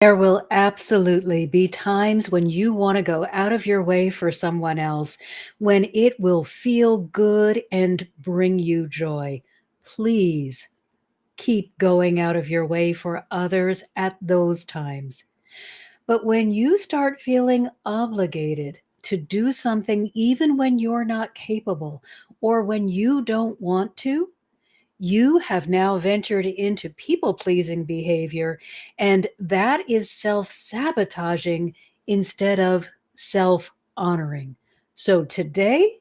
There will absolutely be times when you want to go out of your way for someone else, when it will feel good and bring you joy. Please keep going out of your way for others at those times. But when you start feeling obligated to do something, even when you're not capable or when you don't want to, you have now ventured into people pleasing behavior, and that is self sabotaging instead of self honoring. So, today,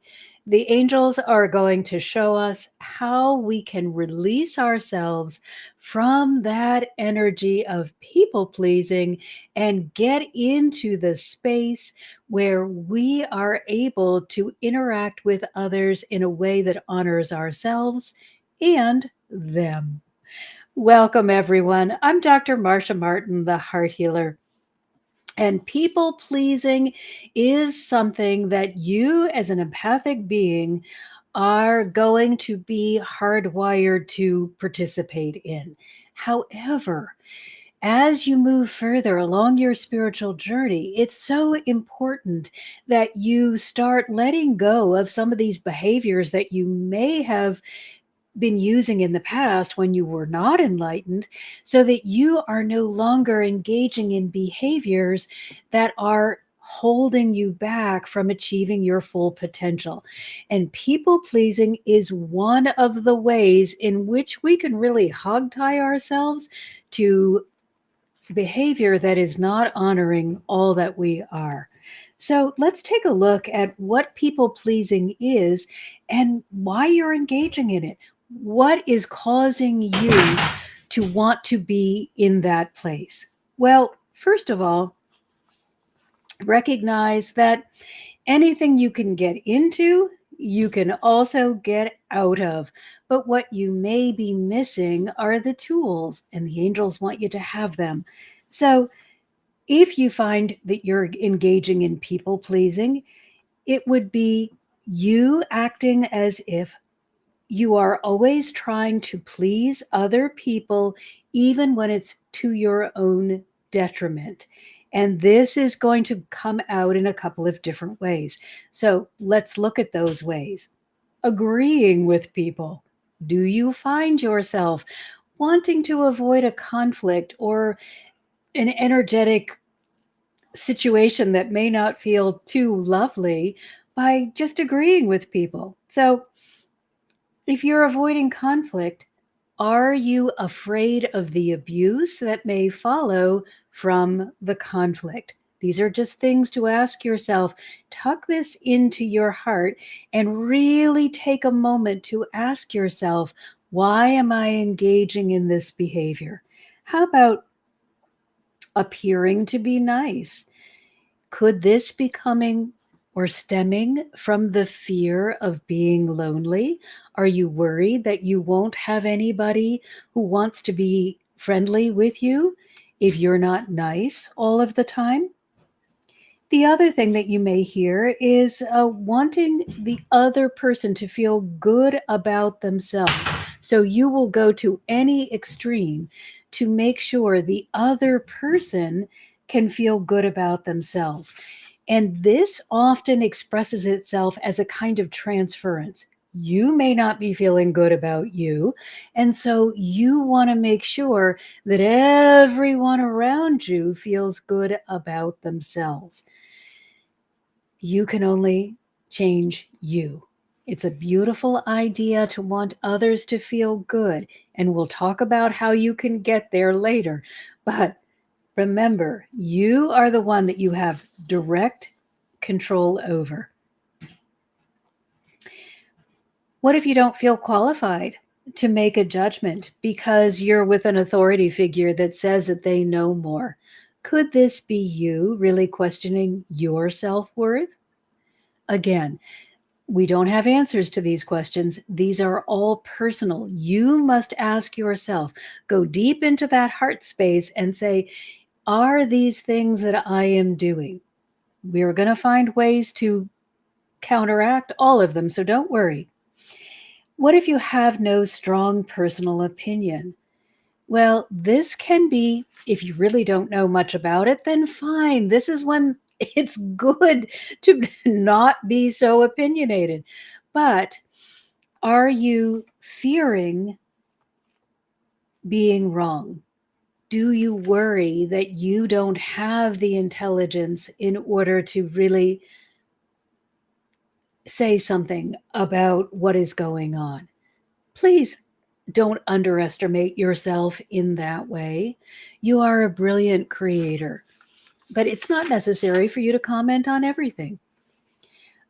the angels are going to show us how we can release ourselves from that energy of people pleasing and get into the space where we are able to interact with others in a way that honors ourselves and them. Welcome, everyone. I'm Dr. Marcia Martin, the heart healer. And people pleasing is something that you, as an empathic being, are going to be hardwired to participate in. However, as you move further along your spiritual journey, it's so important that you start letting go of some of these behaviors that you may have been using in the past when you were not enlightened, so that you are no longer engaging in behaviors that are holding you back from achieving your full potential. And people pleasing is one of the ways in which we can really hog tie ourselves to behavior that is not honoring all that we are. So let's take a look at what people pleasing is and why you're engaging in it. What is causing you to want to be in that place? Well, first of all, recognize that anything you can get into, you can also get out of. But what you may be missing are the tools, and the angels want you to have them. So, if you find that you're engaging in people pleasing, it would be you acting as if you are always trying to please other people, even when it's to your own detriment. And this is going to come out in a couple of different ways. So let's look at those ways. Agreeing with people. Do you find yourself wanting to avoid a conflict or an energetic situation that may not feel too lovely by just agreeing with people? So, if you're avoiding conflict, are you afraid of the abuse that may follow from the conflict? These are just things to ask yourself. Tuck this into your heart and really take a moment to ask yourself, why am I engaging in this behavior? How about appearing to be nice? Could this be coming or stemming from the fear of being lonely? Are you worried that you won't have anybody who wants to be friendly with you if you're not nice all of the time? The other thing that you may hear is wanting the other person to feel good about themselves. So you will go to any extreme to make sure the other person can feel good about themselves. And this often expresses itself as a kind of transference. You may not be feeling good about you. And so you want to make sure that everyone around you feels good about themselves. You can only change you. It's a beautiful idea to want others to feel good. And we'll talk about how you can get there later. But remember, you are the one that you have direct control over. What if you don't feel qualified to make a judgment because you're with an authority figure that says that they know more? Could this be you really questioning your self worth? Again, we don't have answers to these questions. These are all personal. You must ask yourself, go deep into that heart space and say, are these things that I am doing? We're going to find ways to counteract all of them, so don't worry. What if you have no strong personal opinion? Well, this can be, if you really don't know much about it, then fine. This is when it's good to not be so opinionated. But are you fearing being wrong? Do you worry that you don't have the intelligence in order to really say something about what is going on? Please don't underestimate yourself in that way. You are a brilliant creator, but it's not necessary for you to comment on everything.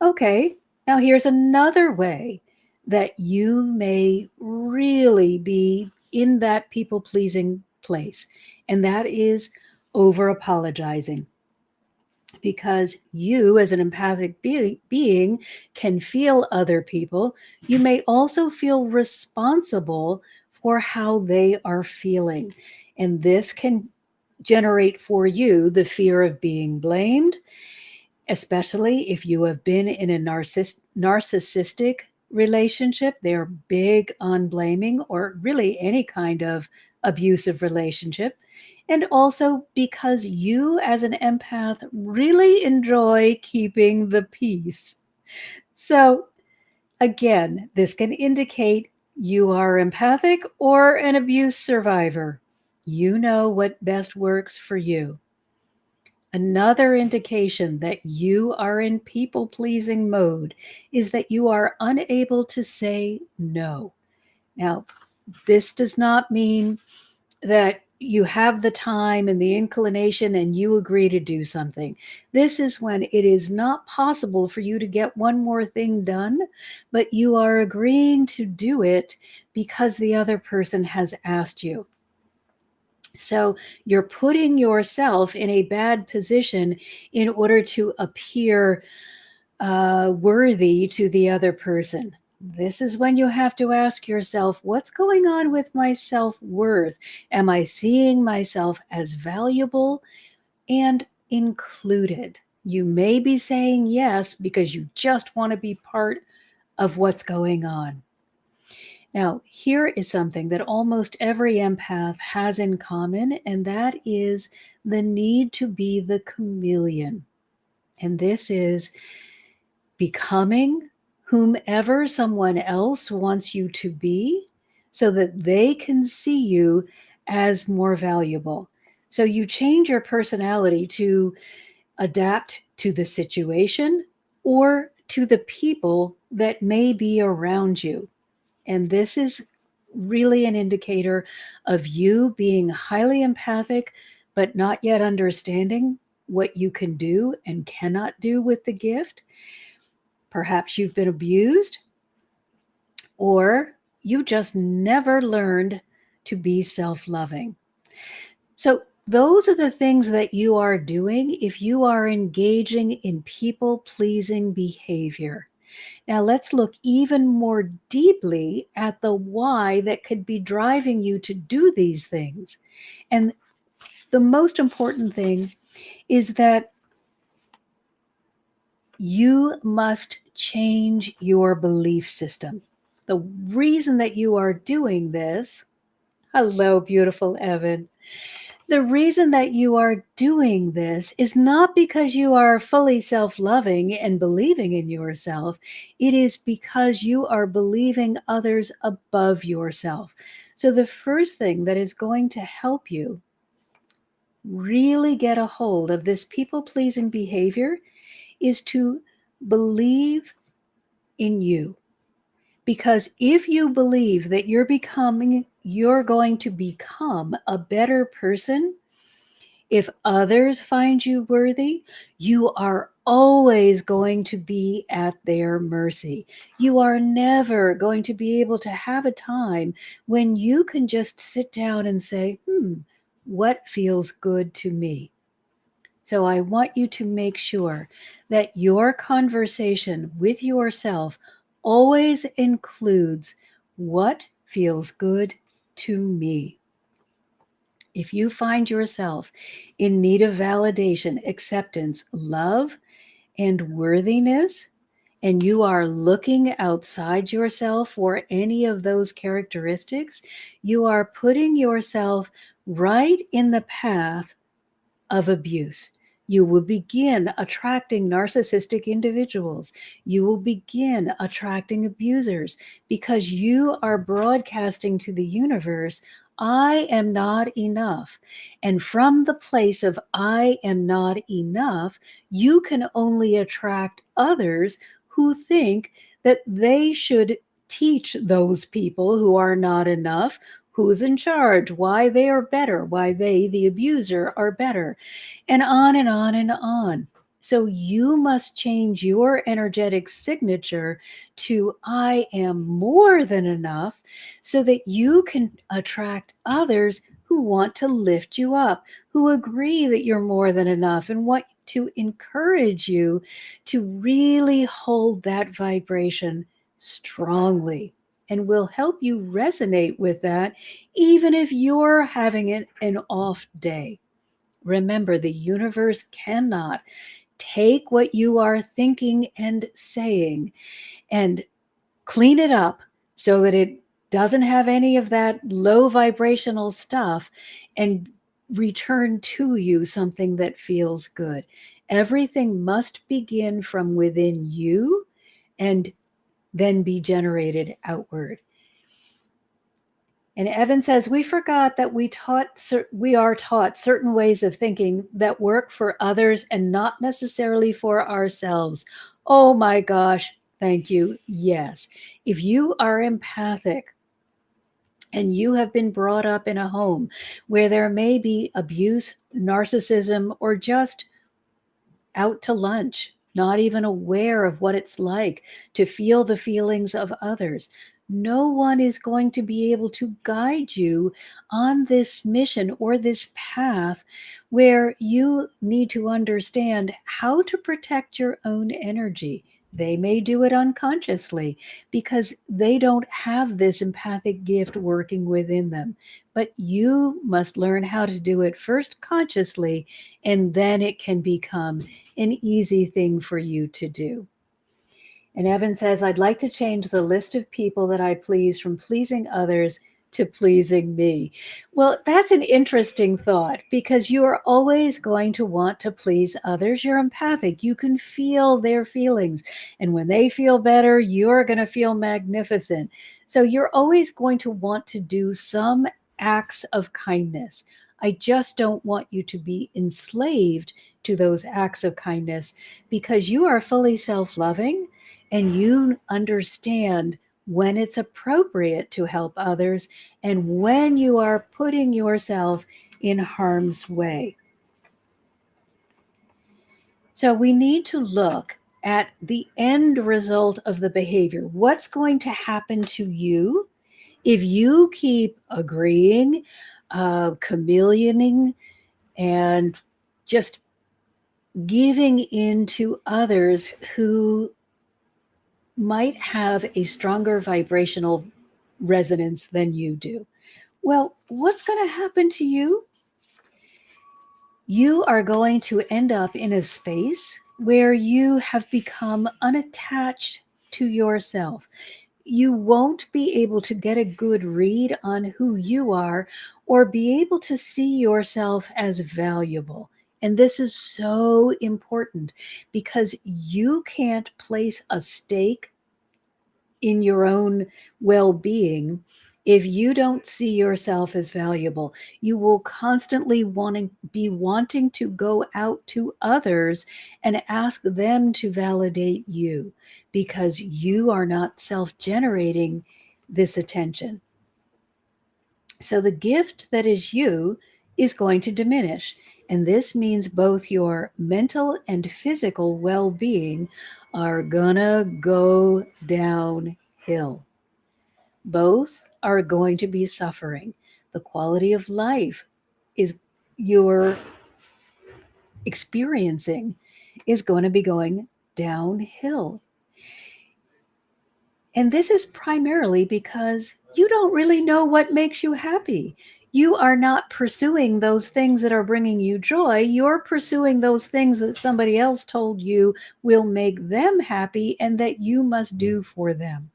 Okay, now here's another way that you may really be in that people pleasing place, and that is over apologizing. Because you, as an empathic being, can feel other people, you may also feel responsible for how they are feeling. And this can generate for you the fear of being blamed, especially if you have been in a narcissistic relationship. They're big on blaming, or really any kind of abusive relationship. And also because you, as an empath, really enjoy keeping the peace. So, again, this can indicate you are empathic or an abuse survivor. You know what best works for you. Another indication that you are in people pleasing mode is that you are unable to say no. Now, this does not mean that you have the time and the inclination and you agree to do something. This is when it is not possible for you to get one more thing done, but you are agreeing to do it because the other person has asked you. So you're putting yourself in a bad position in order to appear worthy to the other person. This is when you have to ask yourself, what's going on with my self worth? Am I seeing myself as valuable and included? You may be saying yes because you just want to be part of what's going on. Now, here is something that almost every empath has in common, and that is the need to be the chameleon. And this is becoming whomever someone else wants you to be so that they can see you as more valuable. So you change your personality to adapt to the situation or to the people that may be around you. And this is really an indicator of you being highly empathic, but not yet understanding what you can do and cannot do with the gift. Perhaps you've been abused, or you just never learned to be self loving. So, those are the things that you are doing if you are engaging in people pleasing behavior. Now, let's look even more deeply at the why that could be driving you to do these things. And the most important thing is that you must change your belief system. The reason that you are doing this, hello, beautiful Evan. The reason that you are doing this is not because you are fully self loving and believing in yourself. It is because you are believing others above yourself. So, the first thing that is going to help you really get a hold of this people pleasing behavior is to believe in you. Because if you believe that you're going to become a better person, if others find you worthy, you are always going to be at their mercy. You are never going to be able to have a time when you can just sit down and say, what feels good to me? So I want you to make sure that your conversation with yourself always includes what feels good to me. If you find yourself in need of validation, acceptance, love, and worthiness, and you are looking outside yourself for any of those characteristics, you are putting yourself right in the path of abuse. You will begin attracting narcissistic individuals. You will begin attracting abusers because you are broadcasting to the universe, I am not enough. And from the place of I am not enough, you can only attract others who think that they should teach those people who are not enough who's in charge, why they are better, why they, the abuser, are better, and on and on and on. So you must change your energetic signature to I am more than enough so that you can attract others who want to lift you up, who agree that you're more than enough and want to encourage you to really hold that vibration strongly and will help you resonate with that even if you're having an off day. Remember, the universe cannot take what you are thinking and saying and clean it up so that it doesn't have any of that low vibrational stuff and return to you something that feels good. Everything must begin from within you and then be generated outward. And Evan says, we forgot that we are taught certain ways of thinking that work for others and not necessarily for ourselves. Oh my gosh, thank you. Yes. If you are empathic and you have been brought up in a home where there may be abuse, narcissism, or just out to lunch, not even aware of what it's like to feel the feelings of others. No one is going to be able to guide you on this mission or this path where you need to understand how to protect your own energy. They may do it unconsciously because they don't have this empathic gift working within them. But you must learn how to do it first consciously, and then it can become an easy thing for you to do. And Evan says, I'd like to change the list of people that I please from pleasing others to pleasing me. Well, that's an interesting thought because you are always going to want to please others. You're empathic. You can feel their feelings. And when they feel better, you're going to feel magnificent. So you're always going to want to do some acts of kindness. I just don't want you to be enslaved to those acts of kindness because you are fully self loving and you understand when it's appropriate to help others and when you are putting yourself in harm's way. So we need to look at the end result of the behavior. What's going to happen to you if you keep agreeing, chameleoning, and just giving in to others who might have a stronger vibrational resonance than you do? Well, what's going to happen to you? You are going to end up in a space where you have become unattached to yourself. You won't be able to get a good read on who you are or be able to see yourself as valuable. And this is so important because you can't place a stake in your own well being if you don't see yourself as valuable. You will constantly be wanting to go out to others and ask them to validate you because you are not self generating this attention. So the gift that is you is going to diminish. And this means both your mental and physical well being are gonna go downhill. Both are going to be suffering. The quality of life is you're experiencing is going to be going downhill. And this is primarily because you don't really know what makes you happy. You are not pursuing those things that are bringing you joy. You're pursuing those things that somebody else told you will make them happy and that you must do for them.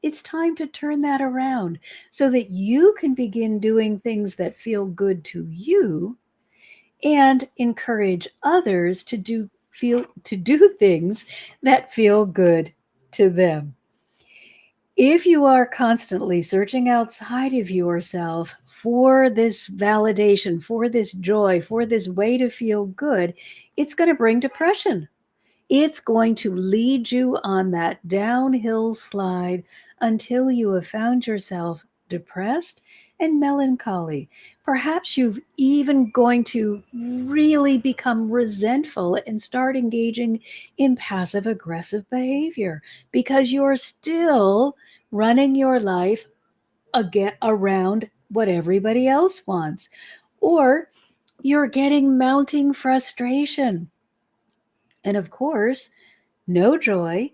It's time to turn that around so that you can begin doing things that feel good to you and encourage others to do things that feel good to them. If you are constantly searching outside of yourself for this validation, for this joy, for this way to feel good, it's going to bring depression. It's going to lead you on that downhill slide until you have found yourself depressed and melancholy. Perhaps you've even going to really become resentful and start engaging in passive aggressive behavior because you're still running your life again around what everybody else wants. Or you're getting mounting frustration. And of course, no joy,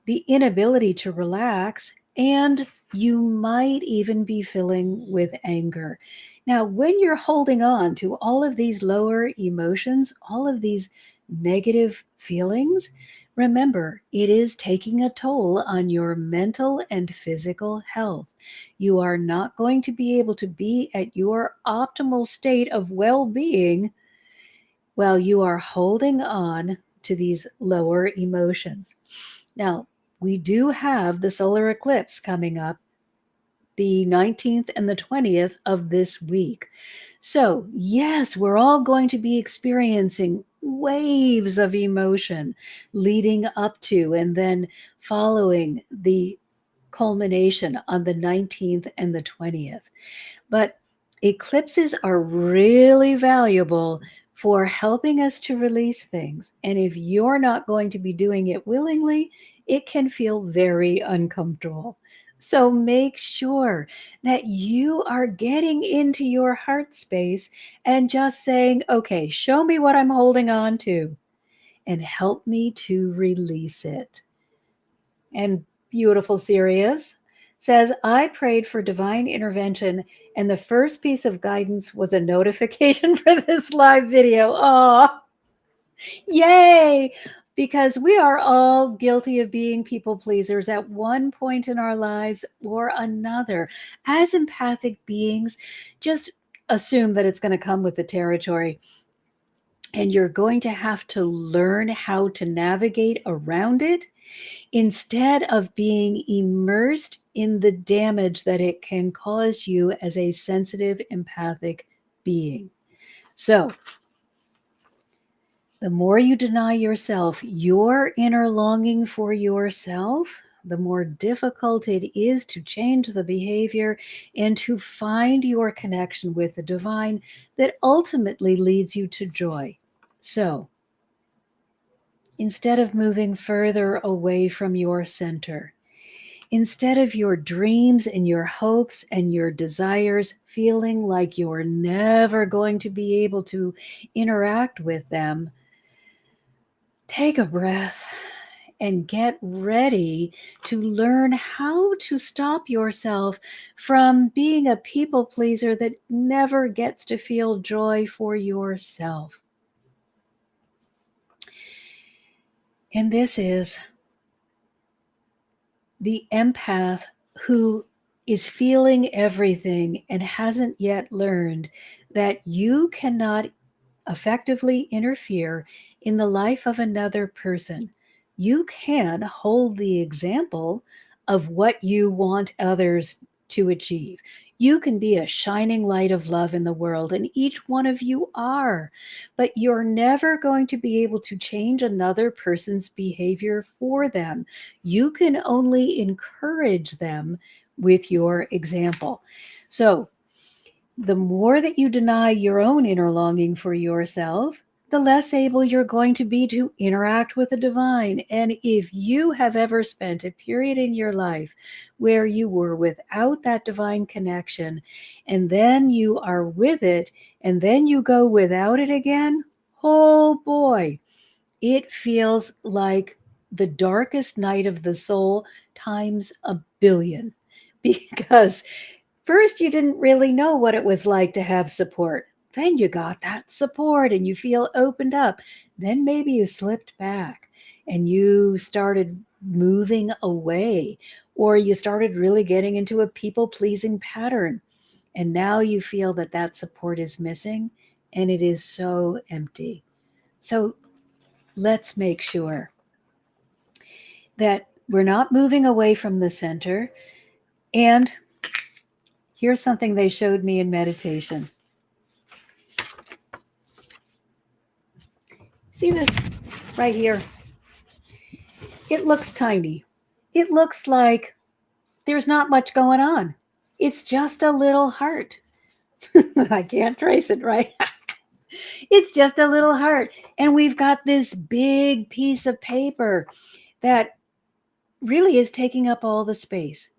the inability to relax, and you might even be filling with anger. Now, when you're holding on to all of these lower emotions, all of these negative feelings, remember it is taking a toll on your mental and physical health. You are not going to be able to be at your optimal state of well being while you are holding on to these lower emotions. Now, we do have the solar eclipse coming up the 19th and the 20th of this week. So, yes, we're all going to be experiencing waves of emotion leading up to and then following the culmination on the 19th and the 20th. But eclipses are really valuable for helping us to release things. And if you're not going to be doing it willingly, it can feel very uncomfortable. So make sure that you are getting into your heart space and just saying, okay, show me what I'm holding on to and help me to release it. And beautiful Sirius says, I prayed for divine intervention, and the first piece of guidance was a notification for this live video. Oh, yay! Because we are all guilty of being people pleasers at one point in our lives or another. As empathic beings, just assume that it's going to come with the territory. And you're going to have to learn how to navigate around it instead of being immersed in the damage that it can cause you as a sensitive, empathic being. So, the more you deny yourself your inner longing for yourself, the more difficult it is to change the behavior and to find your connection with the divine that ultimately leads you to joy. So, instead of moving further away from your center, instead of your dreams and your hopes and your desires feeling like you're never going to be able to interact with them, take a breath and get ready to learn how to stop yourself from being a people pleaser that never gets to feel joy for yourself. And this is the empath who is feeling everything and hasn't yet learned that you cannot effectively interfere in the life of another person. You can hold the example of what you want others to achieve. You can be a shining light of love in the world, and each one of you are. But you're never going to be able to change another person's behavior for them. You can only encourage them with your example. So, the more that you deny your own inner longing for yourself, the less able you're going to be to interact with the divine. And if you have ever spent a period in your life where you were without that divine connection, and then you are with it, and then you go without it again, oh boy, it feels like the darkest night of the soul times a billion because First, you didn't really know what it was like to have support. Then you got that support and you feel opened up. Then maybe you slipped back and you started moving away, or you started really getting into a people pleasing pattern. And now you feel that that support is missing and it is so empty. So let's make sure that we're not moving away from the center. And here's something they showed me in meditation. See this right here? It looks tiny. It looks like there's not much going on. It's just a little heart. I can't trace it, right? It's just a little heart. And we've got this big piece of paper that really is taking up all the space.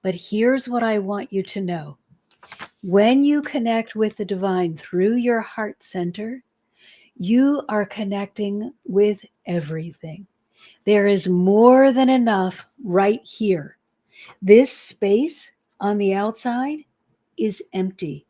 But here's what I want you to know. When you connect with the divine through your heart center, you are connecting with everything. There is more than enough right here. This space on the outside is empty.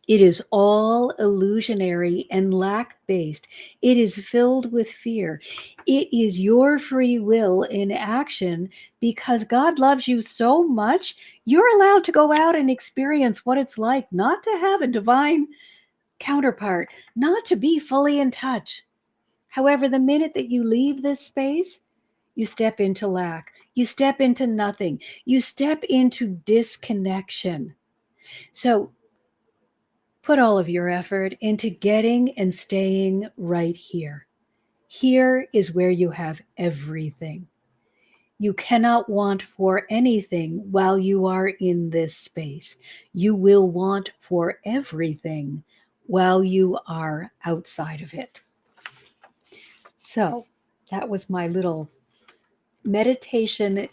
It is all illusionary and lack based. It is filled with fear. It is your free will in action because God loves you so much. You're allowed to go out and experience what it's like not to have a divine counterpart, not to be fully in touch. However, the minute that you leave this space, you step into lack. You step into nothing. You step into disconnection. So put all of your effort into getting and staying right here. Here is where you have everything. You cannot want for anything while you are in this space. You will want for everything while you are outside of it. So that was my little meditation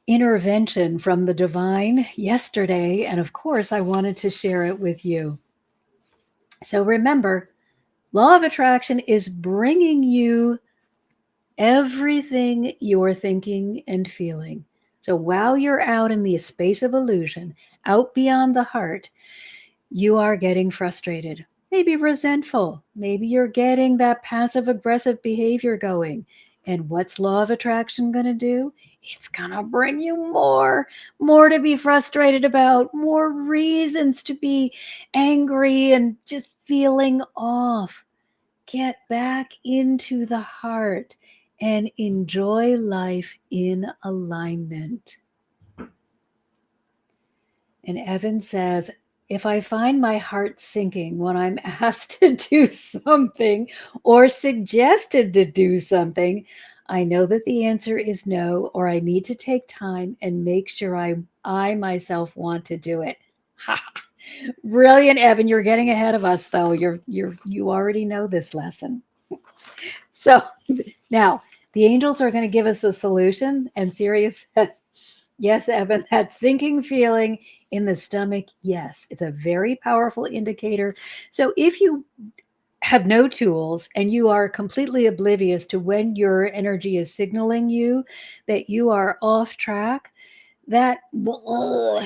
intervention from the divine yesterday. And of course, I wanted to share it with you. So remember, law of attraction is bringing you everything you're thinking and feeling. So while you're out in the space of illusion, out beyond the heart, you are getting frustrated, maybe resentful. Maybe you're getting that passive aggressive behavior going. And what's law of attraction going to do? It's going to bring you more to be frustrated about, more reasons to be angry and just feeling off. Get back into the heart and enjoy life in alignment. And Evan says, if I find my heart sinking when I'm asked to do something or suggested to do something, I know that the answer is no, or I need to take time and make sure I myself want to do it. Brilliant, Evan. You're getting ahead of us, though. You already know this lesson. So now the angels are going to give us the solution. And Sirius says, yes, Evan, that sinking feeling in the stomach, yes, it's a very powerful indicator. So if you have no tools and you are completely oblivious to when your energy is signaling you that you are off track, that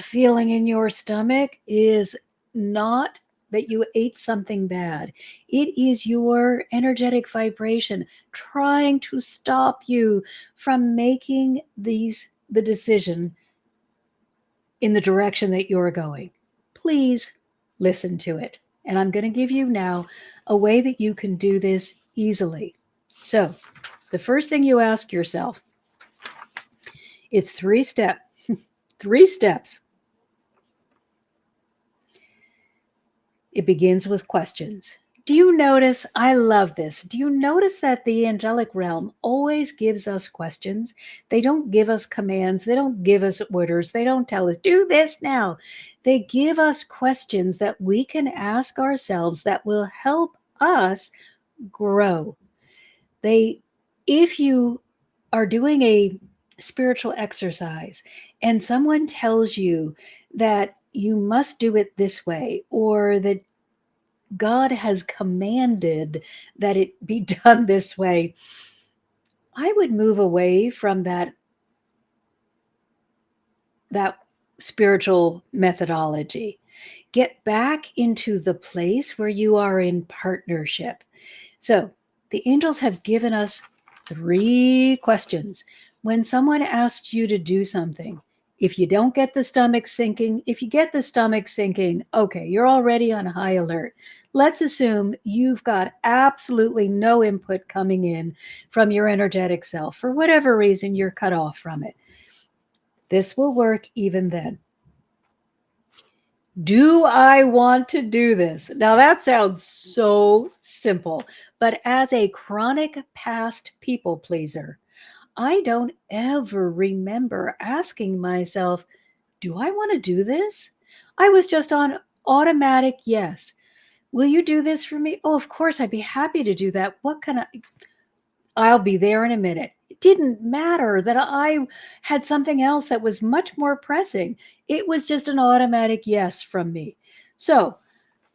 feeling in your stomach is not that you ate something bad. It is your energetic vibration trying to stop you from making the decision in the direction that you're going. Please listen to it. And I'm going to give you now a way that you can do this easily. So, the first thing you ask yourself, it's 3 steps. It begins with questions. Do you notice? I love this. Do you notice that the angelic realm always gives us questions? They don't give us commands. They don't give us orders. They don't tell us, do this now. They give us questions that we can ask ourselves that will help us grow. If you are doing a spiritual exercise and someone tells you that you must do it this way, or that God has commanded that it be done this way, I would move away from that spiritual methodology. Get back into the place where you are in partnership. So, the angels have given us 3 questions. When someone asks you to do something, if you don't get the stomach sinking, if you get the stomach sinking, okay, you're already on high alert. Let's assume you've got absolutely no input coming in from your energetic self. For whatever reason, you're cut off from it. This will work even then. Do I want to do this? Now, that sounds so simple, but as a chronic past people pleaser, I don't ever remember asking myself, do I want to do this? I was just on automatic yes. Will you do this for me? Oh, of course, I'd be happy to do that. What can I? I'll be there in a minute. It didn't matter that I had something else that was much more pressing. It was just an automatic yes from me. So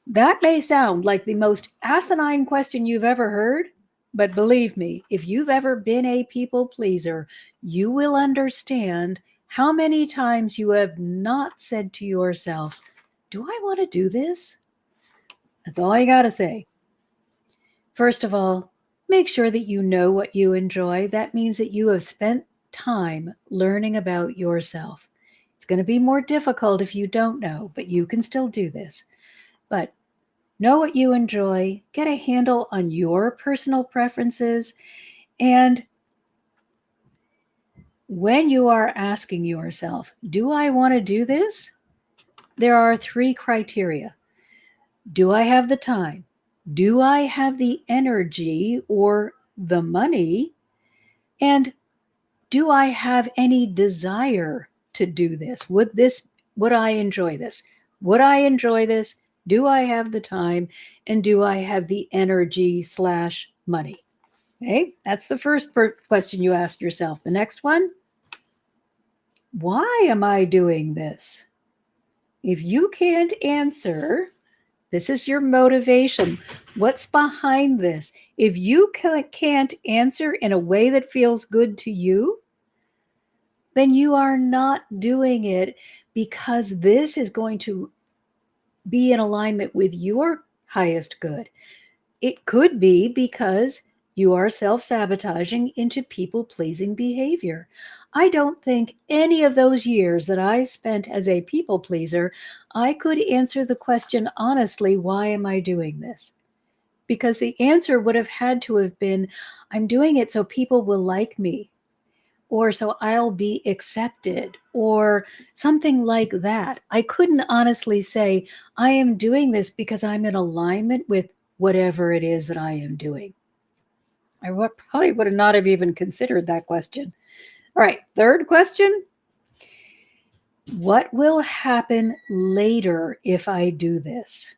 that may sound like the most asinine question you've ever heard, but believe me, if you've ever been a people pleaser, you will understand how many times you have not said to yourself, do I want to do this? That's all I got to say. First of all, make sure that you know what you enjoy. That means that you have spent time learning about yourself. It's going to be more difficult if you don't know, but you can still do this. But know what you enjoy, get a handle on your personal preferences, and when you are asking yourself, do I want to do this? There are 3 criteria. Do I have the time? Do I have the energy or the money? And do I have any desire to do this? Would I enjoy this? Would I enjoy this? Do I have the time? And do I have the energy/money? Okay, that's the first question you ask yourself. The next one, why am I doing this? If you can't answer, this is your motivation. What's behind this? If you can't answer in a way that feels good to you, then you are not doing it because this is going to be in alignment with your highest good. It could be because you are self sabotaging into people pleasing behavior. I don't think any of those years that I spent as a people pleaser, I could answer the question honestly, why am I doing this? Because the answer would have had to have been, I'm doing it so people will like me, or so I'll be accepted, or something like that. I couldn't honestly say, I am doing this because I'm in alignment with whatever it is that I am doing. I probably would have not have even considered that question. All right, third question. What will happen later if I do this?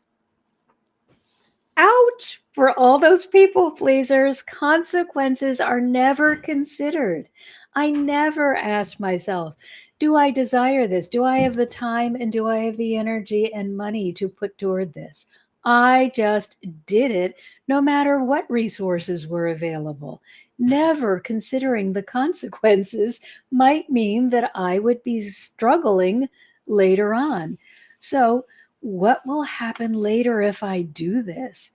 Ouch! For all those people pleasers, consequences are never considered. I never asked myself, do I desire this? Do I have the time and do I have the energy and money to put toward this? I just did it no matter what resources were available. Never considering the consequences might mean that I would be struggling later on. So, what will happen later if I do this?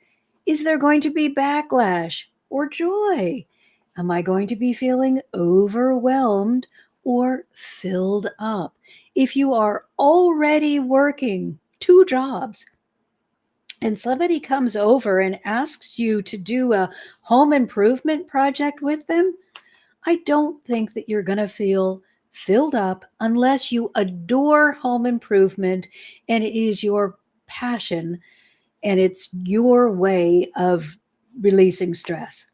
Is there going to be backlash or joy? Am I going to be feeling overwhelmed or filled up? If you are already working 2 jobs and somebody comes over and asks you to do a home improvement project with them, I don't think that you're going to feel filled up unless you adore home improvement and it is your passion and it's your way of releasing stress.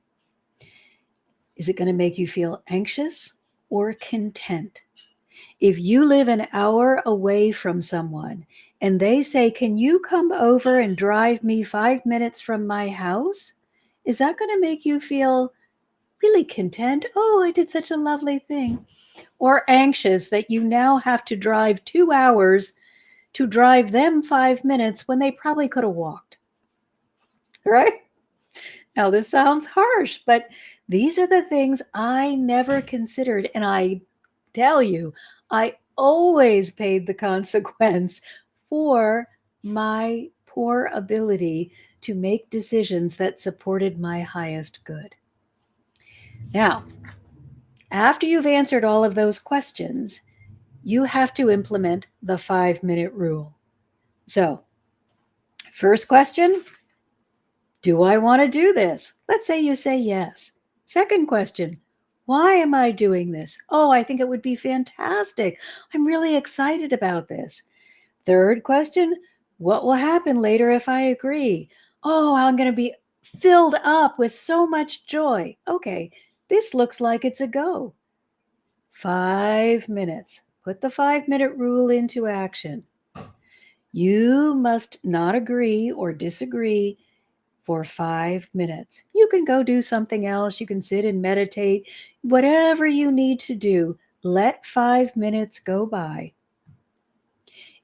Is it going to make you feel anxious or content? If you live an hour away from someone and they say, can you come over and drive me 5 minutes from my house? Is that going to make you feel really content? Oh, I did such a lovely thing. Or anxious that you now have to drive 2 hours to drive them 5 minutes when they probably could have walked. Right? Now, this sounds harsh, but these are the things I never considered. And I tell you, I always paid the consequence for my poor ability to make decisions that supported my highest good. Now, after you've answered all of those questions, you have to implement the 5-minute rule. So, first question, do I want to do this? Let's say you say yes. Second question, why am I doing this? Oh, I think it would be fantastic. I'm really excited about this. Third question, what will happen later if I agree? Oh, I'm going to be filled up with so much joy. Okay, this looks like it's a go. 5 minutes. Put the 5-minute rule into action. You must not agree or disagree for 5 minutes. You can go do something else. You can sit and meditate, whatever you need to do. Let 5 minutes go by.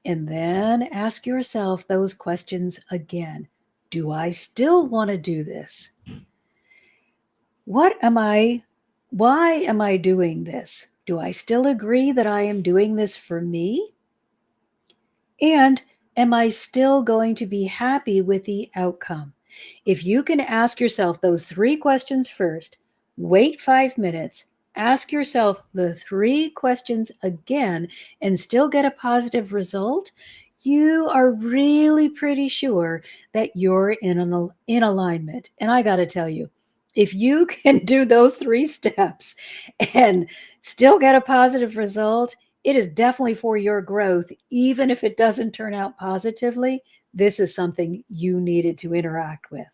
And then ask yourself those questions again. Do I still want to do this? Why am I doing this? Do I still agree that I am doing this for me? And am I still going to be happy with the outcome? If you can ask yourself those 3 questions first, wait 5 minutes, ask yourself the 3 questions again, and still get a positive result, you are really pretty sure that you're in alignment. And I got to tell you, if you can do those 3 steps and still get a positive result, it is definitely for your growth. Even if it doesn't turn out positively, this is something you needed to interact with.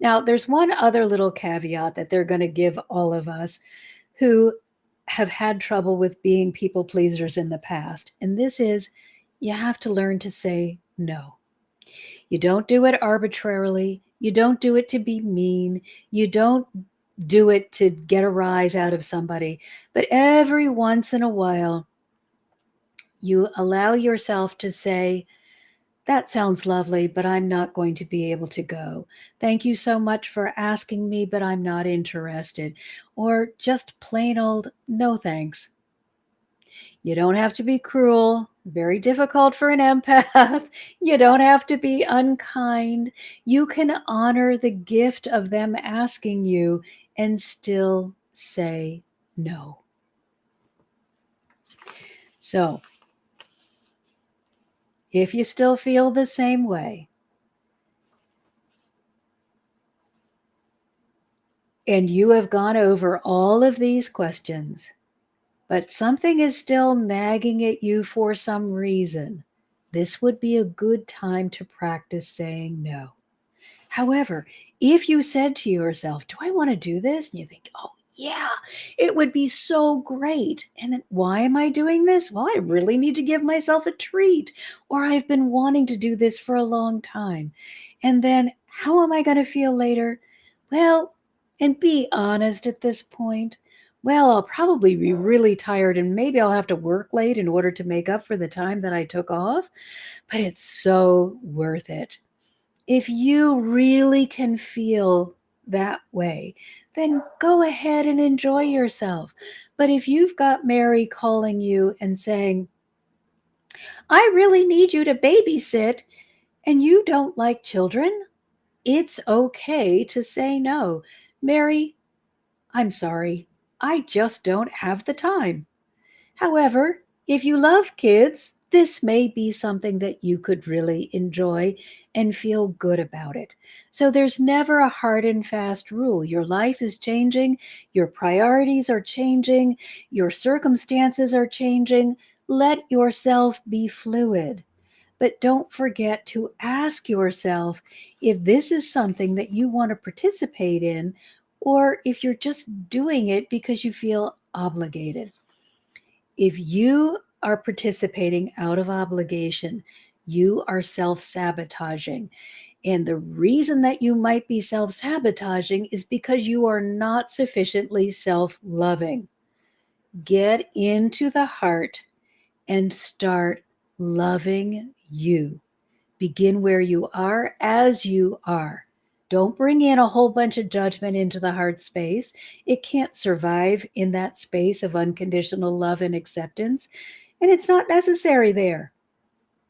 Now, there's one other little caveat that they're going to give all of us who have had trouble with being people pleasers in the past. And this is you have to learn to say no. You don't do it arbitrarily. You don't do it to be mean. You don't do it to get a rise out of somebody. But every once in a while, you allow yourself to say, that sounds lovely, but I'm not going to be able to go. Thank you so much for asking me, but I'm not interested. Or just plain old, no thanks. You don't have to be cruel, very difficult for an empath. You don't have to be unkind. You can honor the gift of them asking you and still say no. So, if you still feel the same way, and you have gone over all of these questions, but something is still nagging at you for some reason, this would be a good time to practice saying no. However, if you said to yourself, do I want to do this? And you think, oh, yeah, it would be so great. And then why am I doing this? Well, I really need to give myself a treat, or I've been wanting to do this for a long time. And then how am I going to feel later? Well, and be honest at this point. Well, I'll probably be really tired and maybe I'll have to work late in order to make up for the time that I took off, but it's so worth it. If you really can feel that way, then go ahead and enjoy yourself. But if you've got Mary calling you and saying, I really need you to babysit, and you don't like children, it's okay to say no. Mary, I'm sorry, I just don't have the time. However, if you love kids, this may be something that you could really enjoy and feel good about it. So there's never a hard and fast rule. Your life is changing, your priorities are changing, your circumstances are changing. Let yourself be fluid. But don't forget to ask yourself if this is something that you want to participate in, or if you're just doing it because you feel obligated. If you are participating out of obligation, you are self sabotaging. And the reason that you might be self sabotaging is because you are not sufficiently self loving. Get into the heart and start loving you. Begin where you are as you are. Don't bring in a whole bunch of judgment into the heart space. It can't survive in that space of unconditional love and acceptance. and it's not necessary there.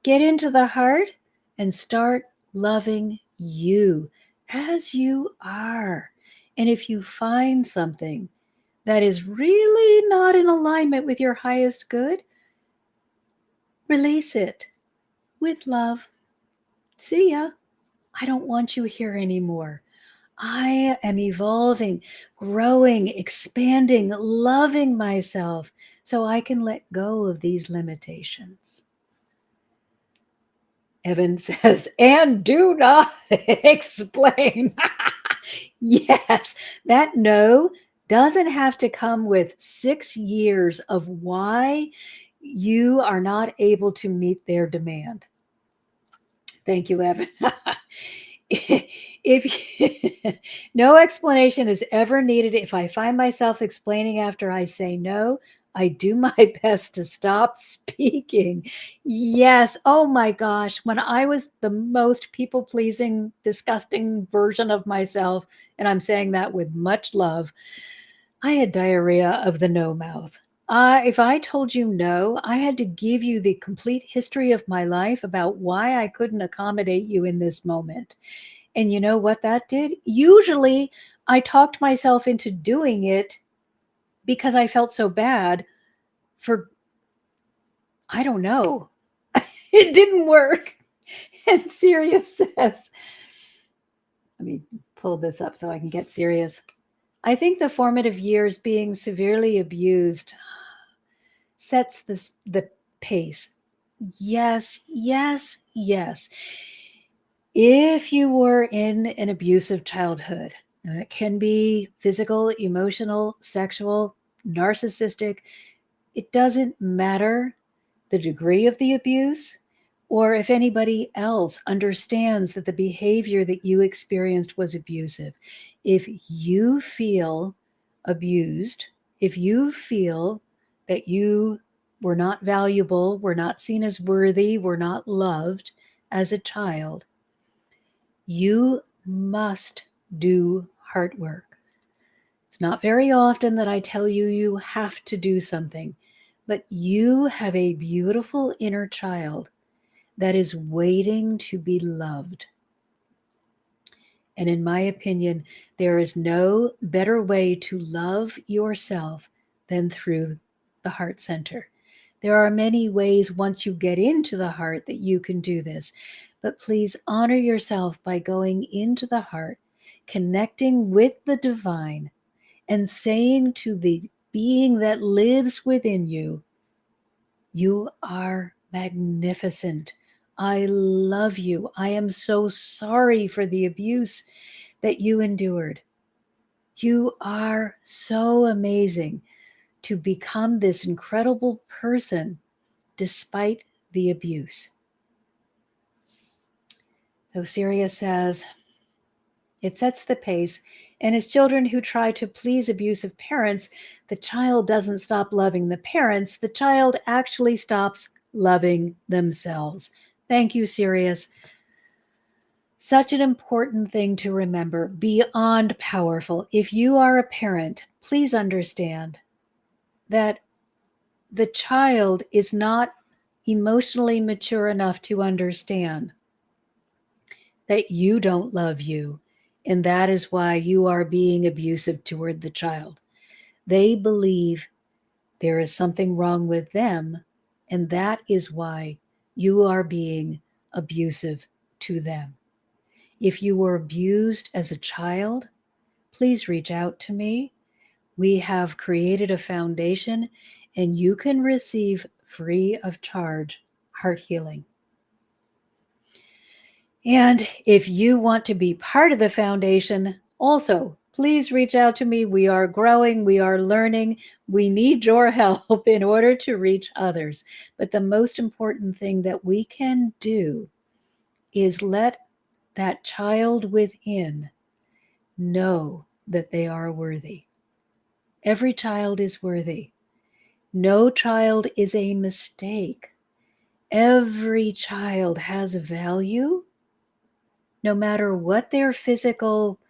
Get into the heart and start loving you as you are. And if you find something that is really not in alignment with your highest good, release it with love. See ya. I don't want you here anymore. I am evolving, growing, expanding, loving myself so I can let go of these limitations. Evan says, and do not explain. Yes, that no doesn't have to come with 6 years of why you are not able to meet their demand. Thank you, Evan. If no explanation is ever needed, if I find myself explaining after I say no, I do my best to stop speaking. Yes. Oh my gosh. When I was the most people pleasing, disgusting version of myself, and I'm saying that with much love, I had diarrhea of the no mouth. If I told you no, I had to give you the complete history of my life about why I couldn't accommodate you in this moment. And you know what that did? Usually, I talked myself into doing it because I felt so bad for, I don't know. It didn't work. And Sirius says, let me pull this up so I can get serious. I think the formative years being severely abused sets the pace. Yes, yes, yes. If you were in an abusive childhood, and it can be physical, emotional, sexual, narcissistic, it doesn't matter the degree of the abuse or if anybody else understands that the behavior that you experienced was abusive. If you feel abused, if you feel that you were not valuable, were not seen as worthy, were not loved as a child, you must do heart work. It's not very often that I tell you you have to do something, but you have a beautiful inner child that is waiting to be loved. And in my opinion, there is no better way to love yourself than through the heart center. There are many ways once you get into the heart that you can do this, but please honor yourself by going into the heart, connecting with the divine, and saying to the being that lives within you, you are magnificent. I love you. I am so sorry for the abuse that you endured. You are so amazing to become this incredible person despite the abuse. So Sirius says, it sets the pace, and as children who try to please abusive parents, the child doesn't stop loving the parents, the child actually stops loving themselves. Thank you, Sirius. Such an important thing to remember, beyond powerful. If you are a parent, please understand that the child is not emotionally mature enough to understand that you don't love you, and that is why you are being abusive toward the child. They believe there is something wrong with them, and that is why you are being abusive to them. If you were abused as a child, please reach out to me. We have created a foundation, and you can receive free of charge heart healing. And if you want to be part of the foundation, also, please reach out to me. We are growing, we are learning. We need your help in order to reach others. But the most important thing that we can do is let that child within know that they are worthy. Every child is worthy. No child is a mistake. Every child has value, no matter what their physical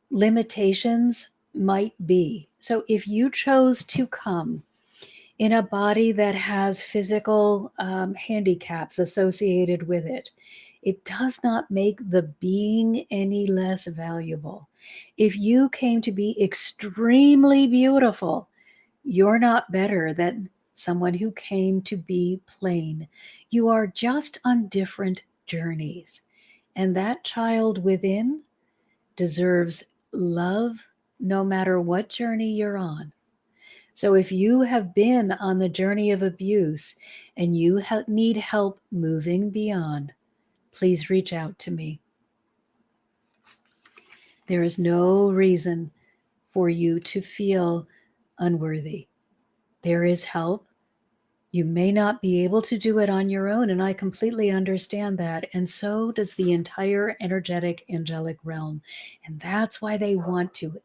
limitations might be. So if you chose to come in a body that has physical handicaps associated with it. It does not make the being any less valuable. If you came to be extremely beautiful, you're not better than someone who came to be plain. You are just on different journeys. And that child within deserves love no matter what journey you're on. So if you have been on the journey of abuse and you need help moving beyond, please reach out to me. There is no reason for you to feel unworthy. There is help. You may not be able to do it on your own, and I completely understand that. And so does the entire energetic angelic realm. And that's why they want to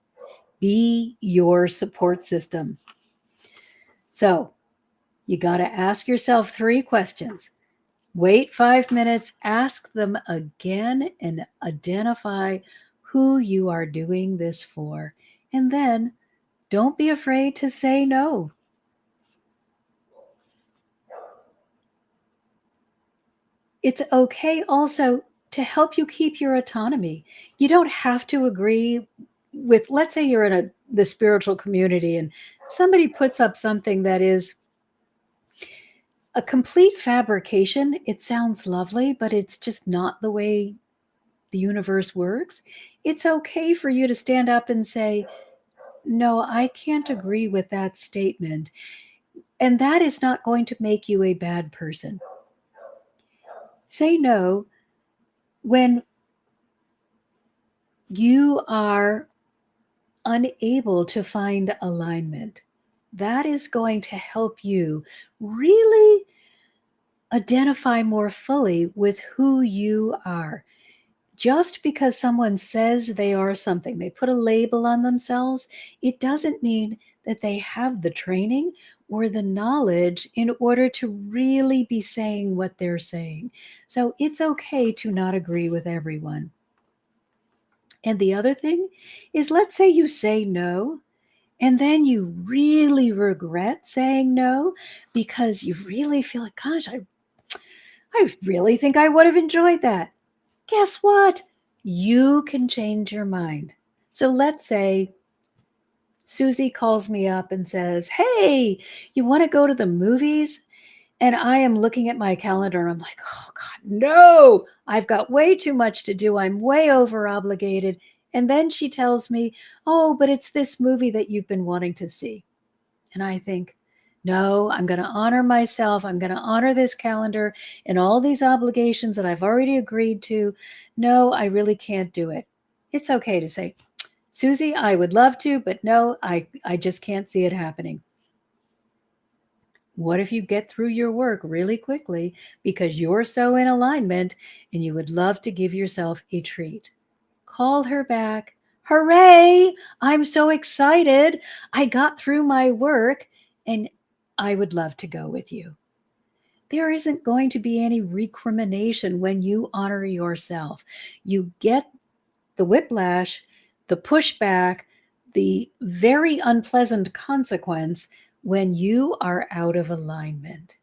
be your support system. So you got to ask yourself 3 questions. Wait 5 minutes, ask them again, and identify who you are doing this for. And then don't be afraid to say no. It's okay also to help you keep your autonomy. You don't have to agree with, let's say you're in the spiritual community and somebody puts up something that is a complete fabrication. It sounds lovely, but it's just not the way the universe works. It's okay for you to stand up and say, no, I can't agree with that statement. And that is not going to make you a bad person. Say no when you are unable to find alignment. That is going to help you really identify more fully with who you are. Just because someone says they are something, they put a label on themselves, it doesn't mean that they have the training or the knowledge in order to really be saying what they're saying. So it's okay to not agree with everyone. And the other thing is, let's say you say no, and then you really regret saying no because you really feel like, gosh, I really think I would have enjoyed that. Guess what? You can change your mind. So let's say Susie calls me up and says, hey, you want to go to the movies? And I am looking at my calendar and I'm like, oh God, no, I've got way too much to do. I'm way over obligated. And then she tells me, oh, but it's this movie that you've been wanting to see. And I think, no, I'm going to honor myself. I'm going to honor this calendar and all these obligations that I've already agreed to. No, I really can't do it. It's okay to say, Susie, I would love to, but no, I just can't see it happening. What if you get through your work really quickly because you're so in alignment and you would love to give yourself a treat? Call her back. Hooray! I'm so excited. I got through my work and I would love to go with you. There isn't going to be any recrimination when you honor yourself. You get the whiplash, the pushback, the very unpleasant consequence when you are out of alignment.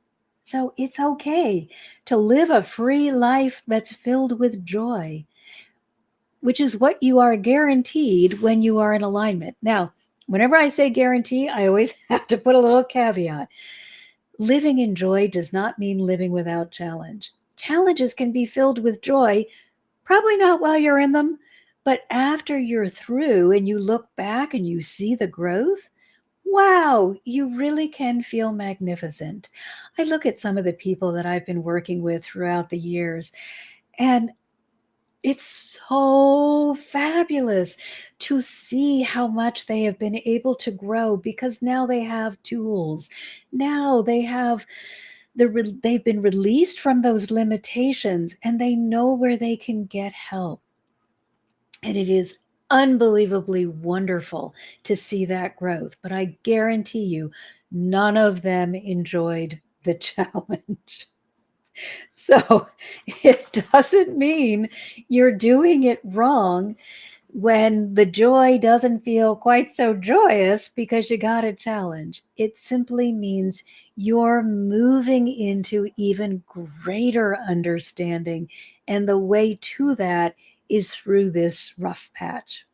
So it's okay to live a free life that's filled with joy, which is what you are guaranteed when you are in alignment. Now, whenever I say guarantee, I always have to put a little caveat. Living in joy does not mean living without challenge. Challenges can be filled with joy, probably not while you're in them, but after you're through and you look back and you see the growth, wow, you really can feel magnificent. I look at some of the people that I've been working with throughout the years, and it's so fabulous to see how much they have been able to grow because now they have tools. Now they've been released from those limitations and they know where they can get help. And it is unbelievably wonderful to see that growth. But I guarantee you, none of them enjoyed the challenge. So it doesn't mean you're doing it wrong. when the joy doesn't feel quite so joyous because you got a challenge. It simply means you're moving into even greater understanding. And the way to that is through this rough patch.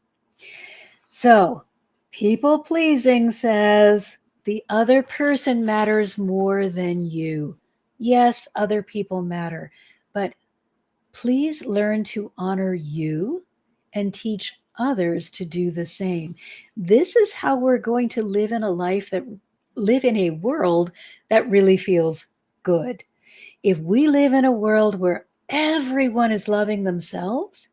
So, people pleasing says the other person matters more than you. Yes, other people matter, but please learn to honor you and teach others to do the same. This is how we're going to live in a world that really feels good. If we live in a world where everyone is loving themselves,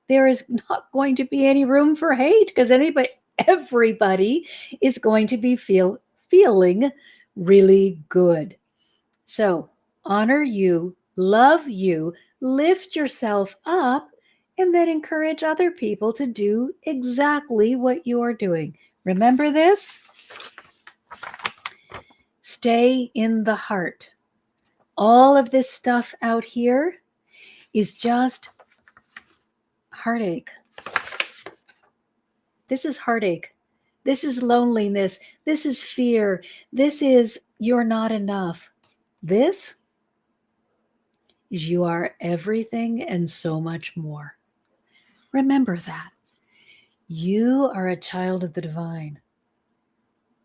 there is not going to be any room for hate because everybody is going to be feeling really good. So honor you, love you, lift yourself up, and then encourage other people to do exactly what you're doing. Remember this? Stay in the heart. All of this stuff out here is just heartache. This is heartache. This is loneliness. This is fear. This is you're not enough. This is you are everything and so much more. Remember that. You are a child of the divine.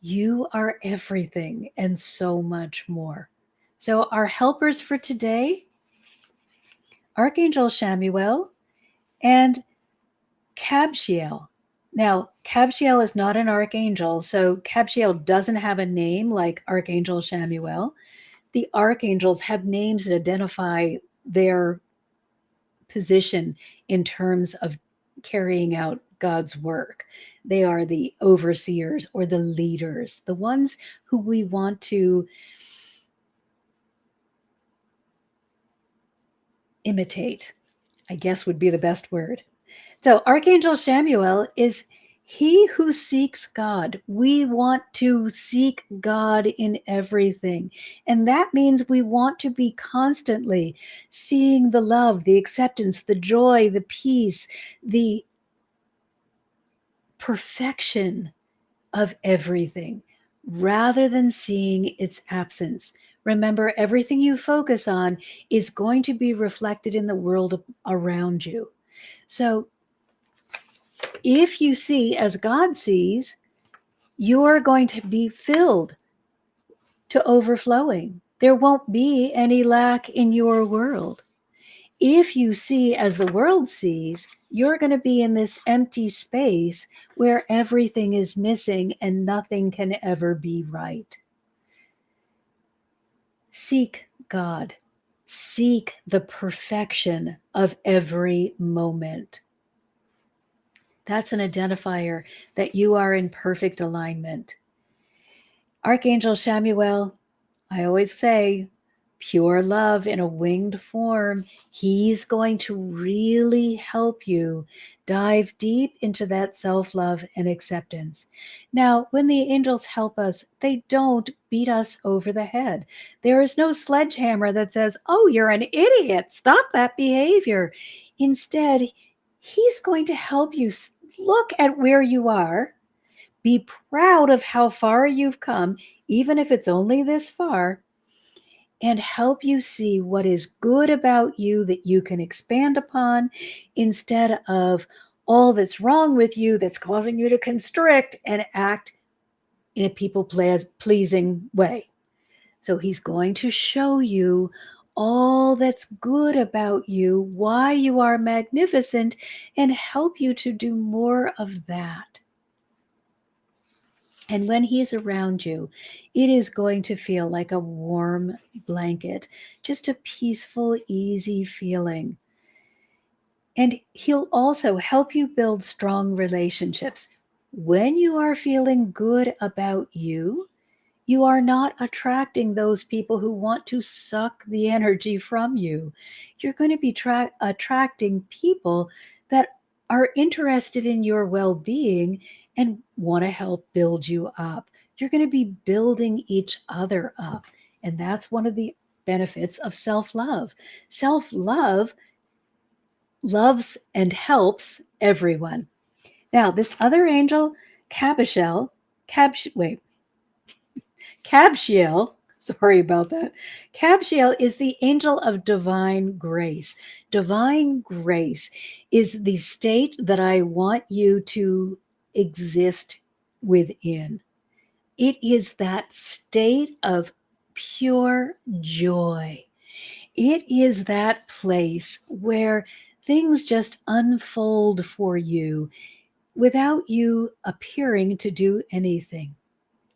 You are everything and so much more. So, our helpers for today, Archangel Shamuel and Cabshiel. Now, Cabshiel is not an archangel, so Cabshiel doesn't have a name like Archangel Shamuel. The archangels have names that identify their position in terms of carrying out God's work. They are the overseers or the leaders, the ones who we want to imitate, I guess would be the best word. So, Archangel Shamuel is he who seeks God. We want to seek God in everything. And that means we want to be constantly seeing the love, the acceptance, the joy, the peace, the perfection of everything rather than seeing its absence. Remember, everything you focus on is going to be reflected in the world around you. So, if you see as God sees, you're going to be filled to overflowing. There won't be any lack in your world. If you see as the world sees, you're going to be in this empty space where everything is missing and nothing can ever be right. Seek God. Seek the perfection of every moment. That's an identifier that you are in perfect alignment. Archangel Shamuel, I always say, pure love in a winged form. He's going to really help you dive deep into that self love and acceptance. Now, when the angels help us, they don't beat us over the head. There is no sledgehammer that says, "Oh, you're an idiot. Stop that behavior." Instead, he's going to help you look at where you are. Be proud of how far you've come, even if it's only this far, and help you see what is good about you that you can expand upon instead of all that's wrong with you that's causing you to constrict and act in a people pleasing way. So he's going to show you all that's good about you, why you are magnificent, and help you to do more of that. And when he is around you, it is going to feel like a warm blanket, just a peaceful, easy feeling. And he'll also help you build strong relationships. When you are feeling good about you, you are not attracting those people who want to suck the energy from you. You're going to be attracting people that are interested in your well being and want to help build you up. You're going to be building each other up. And that's one of the benefits of self love. Self love loves and helps everyone. Now, this other angel, Cabashel, wait, Cabshiel, sorry about that. Cabshiel is the angel of divine grace. Divine grace is the state that I want you to exist within. It is that state of pure joy. It is that place where things just unfold for you without you appearing to do anything.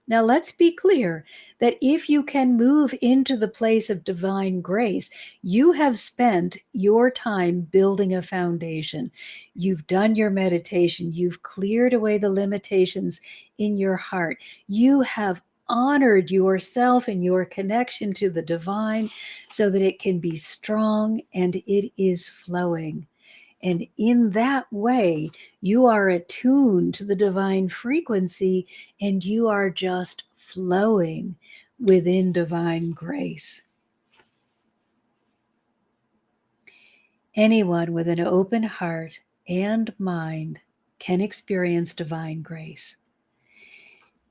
Now, let's be clear that if you can move into the place of divine grace, you have spent your time building a foundation. You've done your meditation. You've cleared away the limitations in your heart. You have honored yourself and your connection to the divine so that it can be strong and it is flowing. And in that way, you are attuned to the divine frequency and you are just flowing within divine grace. Anyone with an open heart and mind can experience divine grace.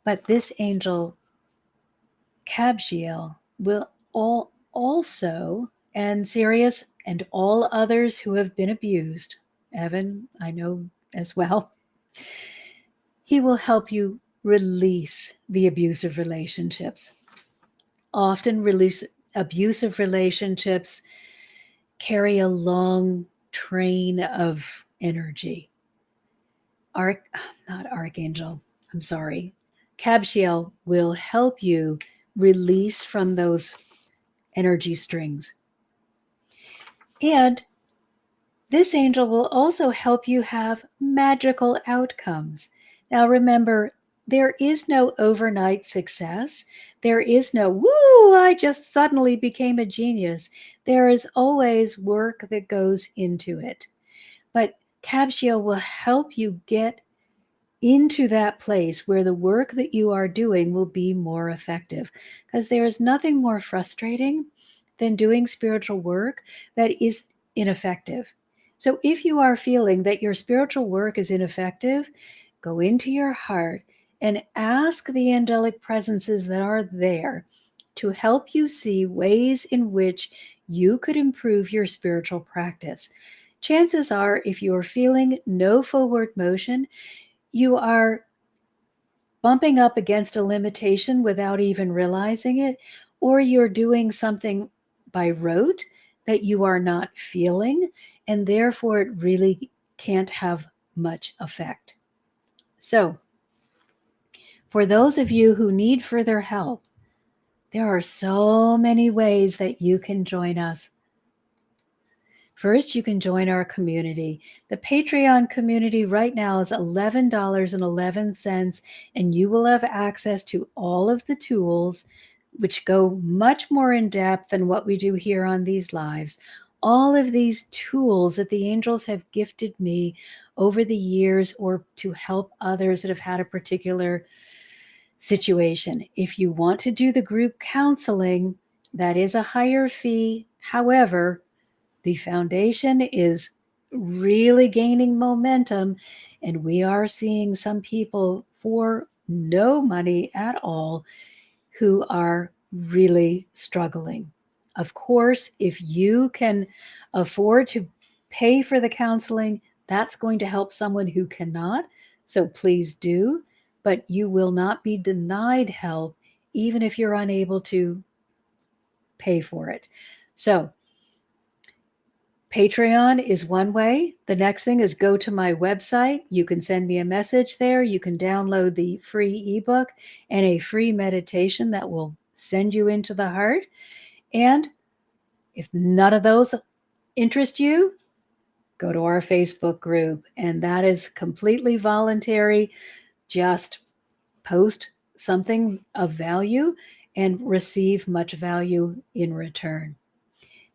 But this angel, Cabshiel, will also, and Sirius and all others who have been abused, Evan, I know as well, he will help you release the abusive relationships. Often, abusive relationships carry a long train of energy. Not Archangel, I'm sorry. Cabshiel will help you release from those energy strings. And this angel will also help you have magical outcomes. Now, remember, there is no overnight success. There is no, woo, I just suddenly became a genius. There is always work that goes into it. But Cabshiel will help you get into that place where the work that you are doing will be more effective. Because there is nothing more frustrating than doing spiritual work that is ineffective. So if you are feeling that your spiritual work is ineffective, go into your heart and ask the angelic presences that are there to help you see ways in which you could improve your spiritual practice. Chances are, if you're feeling no forward motion, you are bumping up against a limitation without even realizing it, or you're doing something by rote that you are not feeling, and therefore it really can't have much effect. So, for those of you who need further help, there are so many ways that you can join us. First, you can join our community. The Patreon community right now is $11.11, and you will have access to all of the tools, which go much more in depth than what we do here on these lives. All of these tools that the angels have gifted me over the years or to help others that have had a particular situation. If you want to do the group counseling, that is a higher fee. However, the foundation is really gaining momentum, and we are seeing some people for no money at all who are really struggling. Of course, if you can afford to pay for the counseling, that's going to help someone who cannot. So please do, but you will not be denied help even if you're unable to pay for it. So Patreon is one way. The next thing is go to my website. You can send me a message there. You can download the free ebook and a free meditation that will send you into the heart. And if none of those interest you, go to our Facebook group, and that is completely voluntary. Just post something of value and receive much value in return.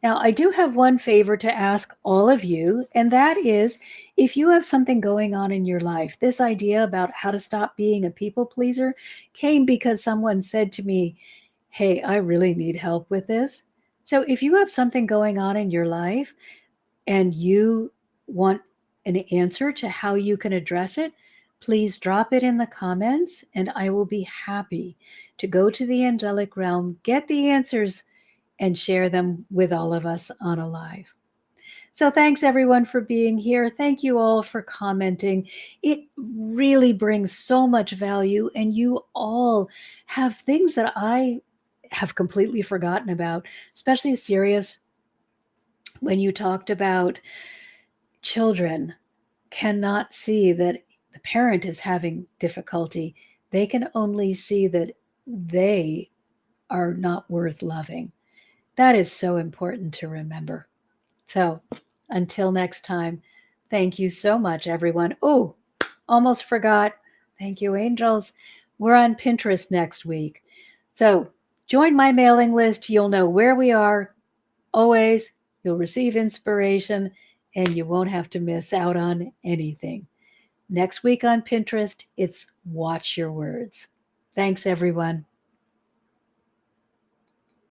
Now, I do have one favor to ask all of you, and that is if you have something going on in your life, this idea about how to stop being a people pleaser came because someone said to me, hey, I really need help with this. So if you have something going on in your life and you want an answer to how you can address it, please drop it in the comments and I will be happy to go to the angelic realm, get the answers, and share them with all of us on a live. So thanks everyone for being here. Thank you all for commenting. It really brings so much value, and you all have things that I have completely forgotten about, especially Sirius, when you talked about children cannot see that the parent is having difficulty. They can only see that they are not worth loving. That is so important to remember. So until next time, thank you so much, everyone. Oh, almost forgot. Thank you, angels. We're on Pinterest next week. So join my mailing list. You'll know where we are always. You'll receive inspiration and you won't have to miss out on anything. Next week on Pinterest, it's Watch Your Words. Thanks, everyone.